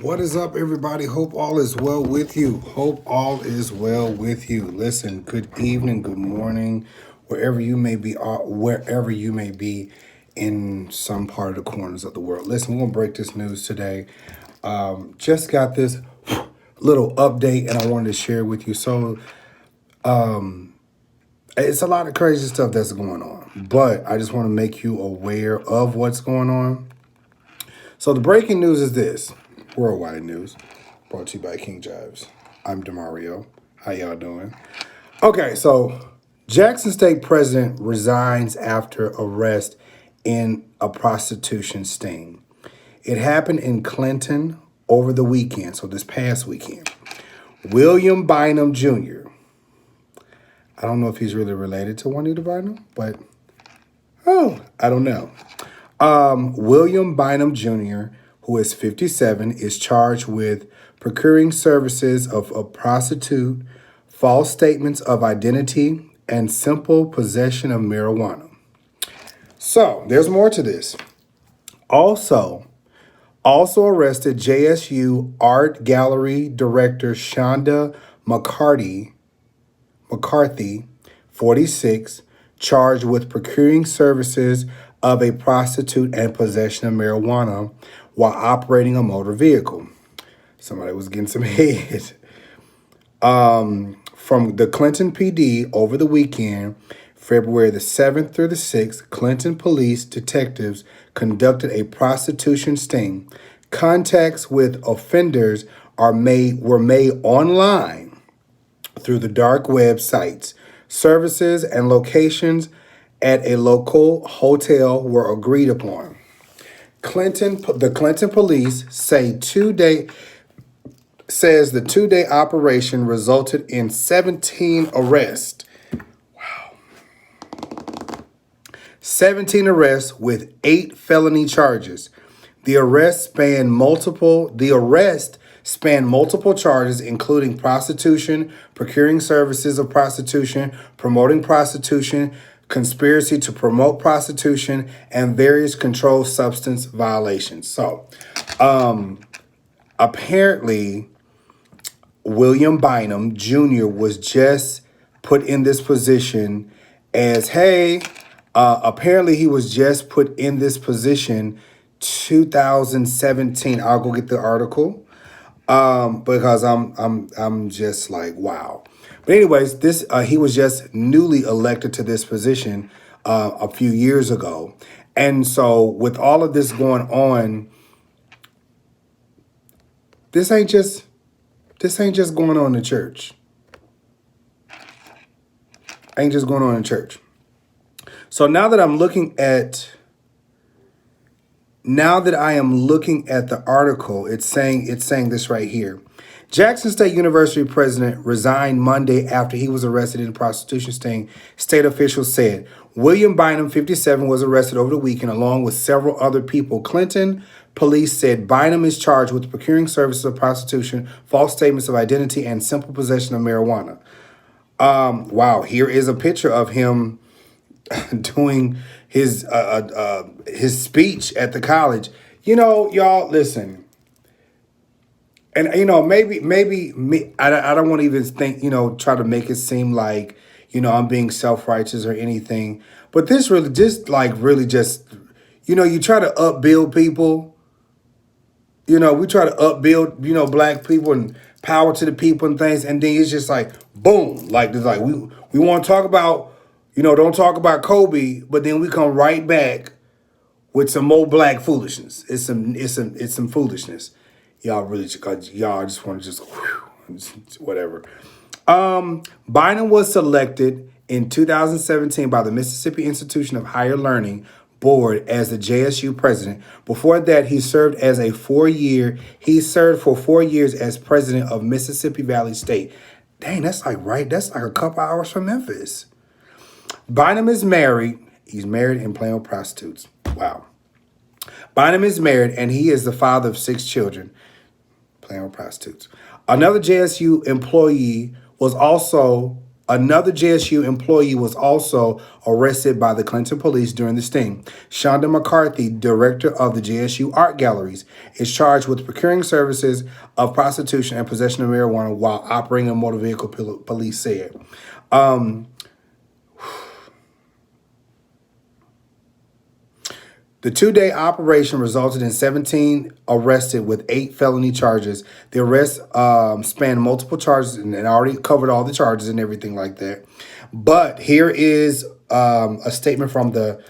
What is up, everybody? Hope all is well with you. Hope all is well with you. Listen, good evening, good morning, wherever you may be, in some part of the corners of the world. Listen, we're gonna break this news today. Just got this little update, and I wanted to share with you. So, it's a lot of crazy stuff that's going on, but I just want to make you aware of what's going on. So the breaking news is this. Worldwide news, brought to you by KingJivesShow. I'm DeMario. How y'all doing? Okay, so Jackson State President resigns after arrest in a prostitution sting. It happened in Clinton over the weekend, so this past weekend. William Bynum Jr. I don't know if he's really related to Juanita Bynum, but I don't know. William Bynum Jr., who is 57, is charged with procuring services of a prostitute, false statements of identity, and simple possession of marijuana. So, there's more to this. Also arrested JSU Art Gallery director Shonda McCarthy, 46, charged with procuring services of a prostitute and possession of marijuana while operating a motor vehicle. Somebody was getting some head. From the Clinton PD over the weekend, February the 7th through the 6th, Clinton police detectives conducted a prostitution sting. Contacts with offenders were made online through the dark web sites. Services and locations at a local hotel were agreed upon. The Clinton police say the two-day operation resulted in 17 arrests. Wow. 17 arrests with 8 felony charges. The arrest spanned multiple charges, including prostitution, procuring services of prostitution, promoting prostitution, conspiracy to promote prostitution, and various controlled substance violations. So, apparently, William Bynum Jr. was just put in this position apparently he was just put in this position 2017. I'll go get the article because I'm just like, wow. But anyways, he was just newly elected to this position a few years ago. And so with all of this going on, this ain't just going on in church. Ain't just going on in church. So now that I am looking at the article, it's saying this right here. Jackson State University president resigned Monday after he was arrested in a prostitution sting, state officials said. William Bynum, 57, was arrested over the weekend along with several other people. Clinton police said Bynum is charged with procuring services of prostitution, false statements of identity, and simple possession of marijuana. Wow, here is a picture of him doing his speech at the college. You know, y'all, listen. And, maybe I don't want to even think, try to make it seem like, I'm being self-righteous or anything. But this really just, you try to upbuild people. We try to upbuild, black people and power to the people and things. And then it's just like, boom, we want to talk about, don't talk about Kobe, but then we come right back with some more black foolishness. It's some foolishness. Y'all just want to whatever. Bynum was selected in 2017 by the Mississippi Institution of Higher Learning Board as the JSU president. Before that, he served for 4 years as president of Mississippi Valley State. Dang, that's like a couple hours from Memphis. Bynum is married. He's married and playing with prostitutes. Wow. Bynum is married and he is the father of 6 children. Playing with prostitutes. Another JSU employee was also Another JSU employee was also arrested by the Clinton police during the sting. Shonda McCarthy, director of the JSU Art Galleries, is charged with procuring services of prostitution and possession of marijuana while operating a motor vehicle, police said. The 2-day operation resulted in 17 arrested with 8 felony charges. The arrest spanned multiple charges and already covered all the charges and everything like that. But here is a statement from the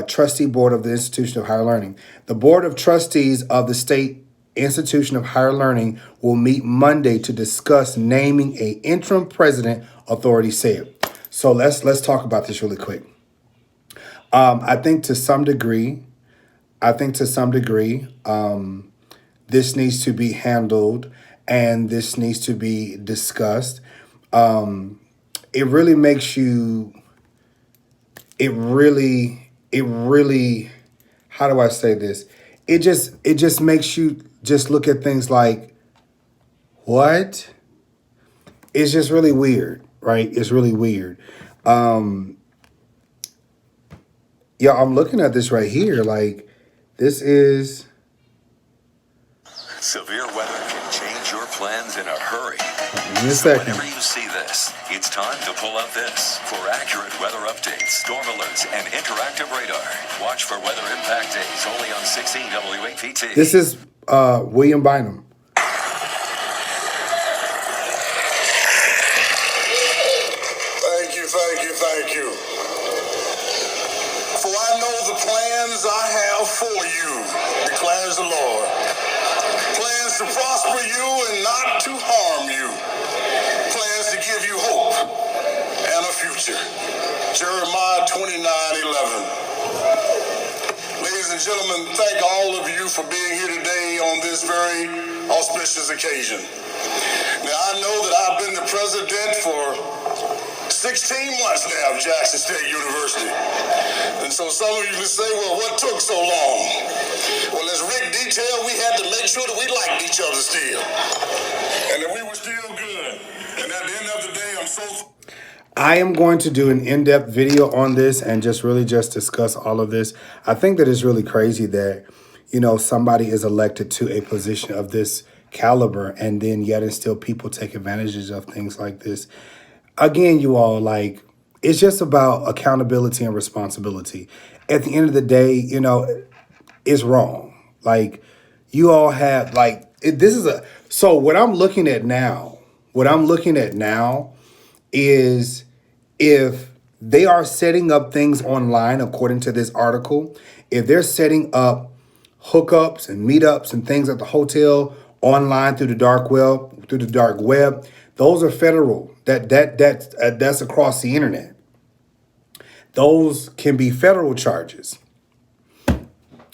trustee board of the Institution of Higher Learning. The board of trustees of the State Institution of Higher Learning will meet Monday to discuss naming an interim president, authority said. So let's talk about this really quick. I think to some degree, this needs to be handled and this needs to be discussed. It really makes you, it really, how do I say this? It just makes you just look at things like, what? It's just really weird, right? It's really weird. Yeah, I'm looking at this right here. Like, this is... Severe weather can change your plans in a hurry. Give me a second. Whenever you see this, it's time to pull out this. For accurate weather updates, storm alerts, and interactive radar, watch for Weather Impact Days only on 16 WAPT. This is William Bynum. Thank you. For I know the plans I have for you, declares the Lord. Plans to prosper you and not to harm you. Plans to give you hope and a future. Jeremiah 29:11. Ladies and gentlemen, thank all of you for being here today on this very auspicious occasion. Now, I know that I've been the president for 16 months now of Jackson State University. And so some of you can say, well, what took so long? Well, as Rick detailed, we had to make sure that we liked each other still. And that we were still good. And at the end of the day, I'm so... I am going to do an in-depth video on this and just really just discuss all of this. I think that it's really crazy that, you know, somebody is elected to a position of this caliber and then yet and still people take advantages of things like this. Again, you all, like, it's just about accountability and responsibility. At the end of the day, you know, it's wrong. Like, you all have, like, so what I'm looking at now is if they are setting up things online, according to this article, if they're setting up hookups and meetups and things at the hotel online through the dark web, those are federal. That's across the internet. Those can be federal charges.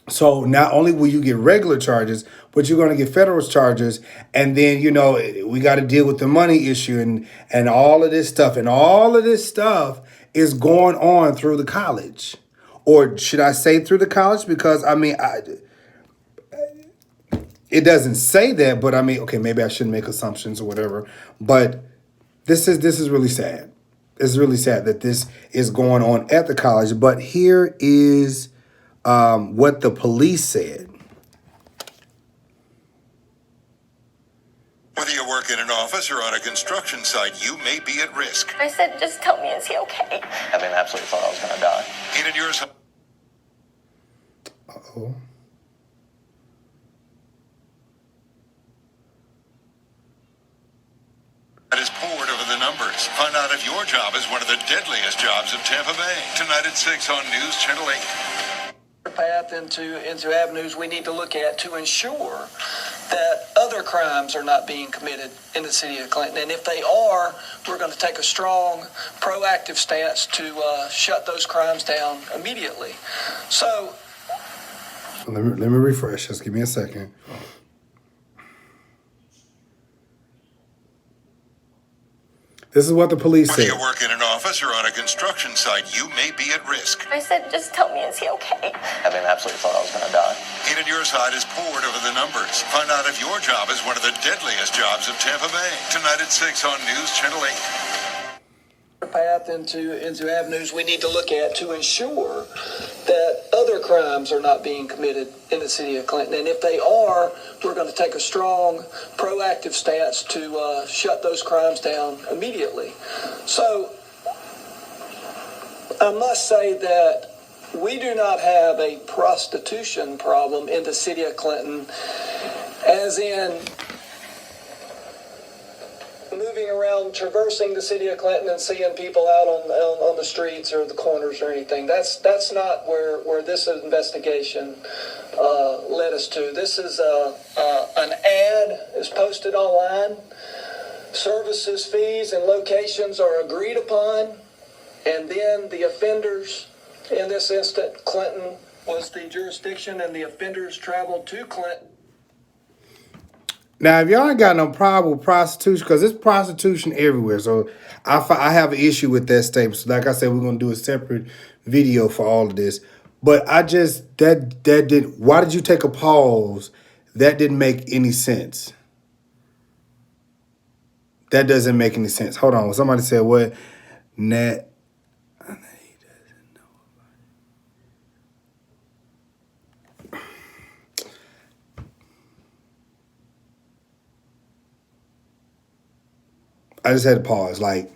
So not only will you get regular charges, but you're going to get federal charges. And then, you know, we got to deal with the money issue and all of this stuff. And all of this stuff is going on through the college. Or should I say through the college? Because, I mean, it doesn't say that, but I mean, okay, maybe I shouldn't make assumptions or whatever. But this is really sad. It's really sad that this is going on at the college. But here is what the police said. Whether you work in an office or on a construction site, you may be at risk. I said, just tell me, is he okay? I mean, absolutely thought I was going to die. In and yours. Uh-oh. That is poured over the numbers. Find out if your job is one of the deadliest jobs of Tampa Bay. Tonight at 6 on News Channel 8. Path into avenues we need to look at to ensure that other crimes are not being committed in the city of Clinton. And if they are, we're going to take a strong, proactive stance to shut those crimes down immediately. So, let me refresh. Just give me a second. This is what the police said. Whether you work in an office or on a construction site, you may be at risk. I said, just tell me, is he okay? I mean, absolutely thought I was going to die. In and your side is poured over the numbers. Find out if your job is one of the deadliest jobs of Tampa Bay. Tonight at 6 on News Channel 8. path into avenues we need to look at to ensure that other crimes are not being committed in the city of Clinton. And if they are, we're going to take a strong, proactive stance to shut those crimes down immediately. So I must say that we do not have a prostitution problem in the city of Clinton, as in moving around, traversing the city of Clinton and seeing people out on the streets or the corners or anything. That's not where this investigation led us to. This is an ad is posted online. Services, fees, and locations are agreed upon, and then the offenders, in this instant, Clinton was the jurisdiction, and the offenders traveled to Clinton. Now, if y'all ain't got no problem with prostitution, because it's prostitution everywhere, so I have an issue with that statement. So like I said, we're going to do a separate video for all of this. But I just, that did, why did you take a pause? That didn't make any sense. That doesn't make any sense. Hold on. Somebody said what? Nat. I just had to pause. Like,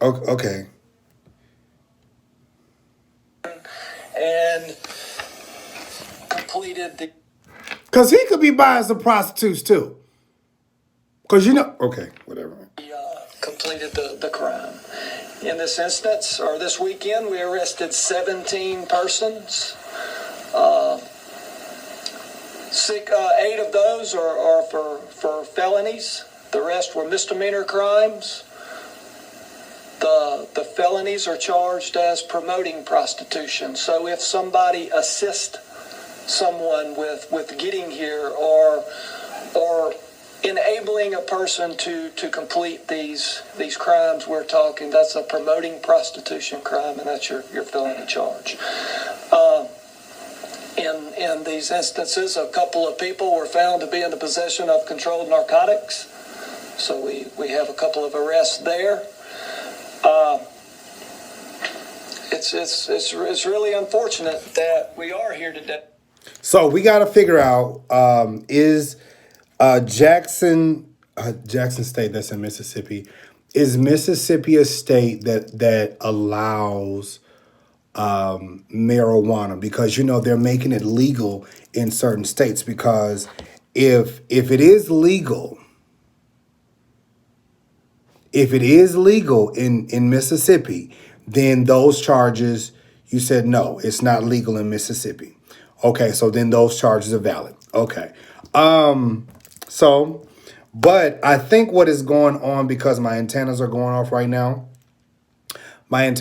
okay. And completed the... Because he could be buying some prostitutes too. Because okay, whatever. Completed the crime. In this instance, or this weekend, we arrested 17 persons. 8 of those are for felonies. The rest were misdemeanor crimes. The felonies are charged as promoting prostitution. So if somebody assists someone with getting here or enabling a person to complete these crimes we're talking, that's a promoting prostitution crime, and that's your felony charge. In these instances, a couple of people were found to be in the possession of controlled narcotics. So we have a couple of arrests there. It's really unfortunate that we are here today. So we got to figure out, is Jackson State, that's in Mississippi, is Mississippi a state that allows marijuana? Because, they're making it legal in certain states. Because if it is legal, in Mississippi, then those charges, you said no, it's not legal in Mississippi. Okay, so then those charges are valid. Okay. But I think what is going on, because my antennas are going off right now. And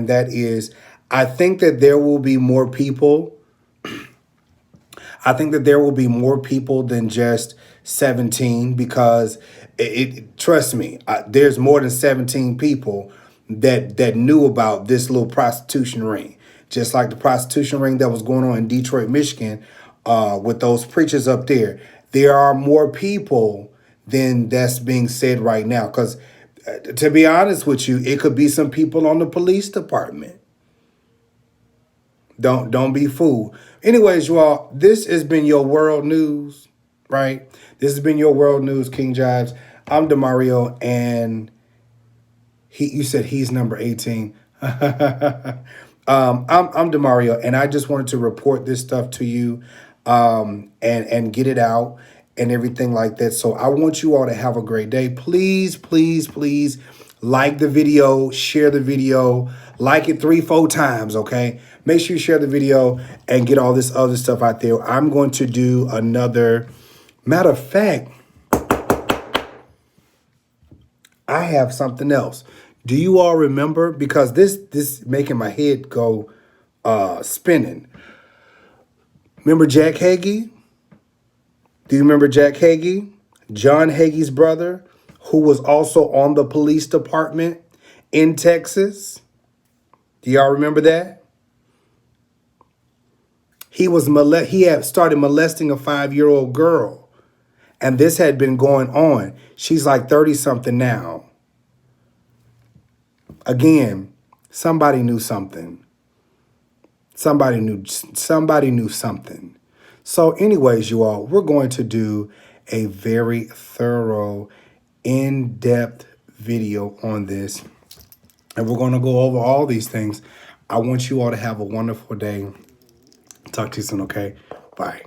that is, I think that there will be more people. I think that there will be more people than just 17, because trust me, there's more than 17 people that knew about this little prostitution ring. Just like the prostitution ring that was going on in Detroit, Michigan, with those preachers up there. There are more people than that's being said right now. Because to be honest with you, it could be some people on the police department. Don't be fooled. Anyways, you all, this has been your world news, right? This has been your world news, King Jives. I'm DeMario, and you said he's number 18. I'm DeMario, and I just wanted to report this stuff to you, and get it out and everything like that. So I want you all to have a great day. Please, please, please like the video, share the video, like it 3-4 times, okay? Make sure you share the video and get all this other stuff out there. I'm going to do another, matter of fact, I have something else. Do you all remember? Because this making my head go spinning. Remember Jack Hagee? Do you remember Jack Hagee? John Hagee's brother, who was also on the police department in Texas. Do y'all remember that? He had started molesting a 5-year-old girl. And this had been going on. She's like 30-something now. Again, somebody knew something. Somebody knew something. So anyways, you all, we're going to do a very thorough, in-depth video on this. And we're going to go over all these things. I want you all to have a wonderful day. Talk to you soon, okay? Bye.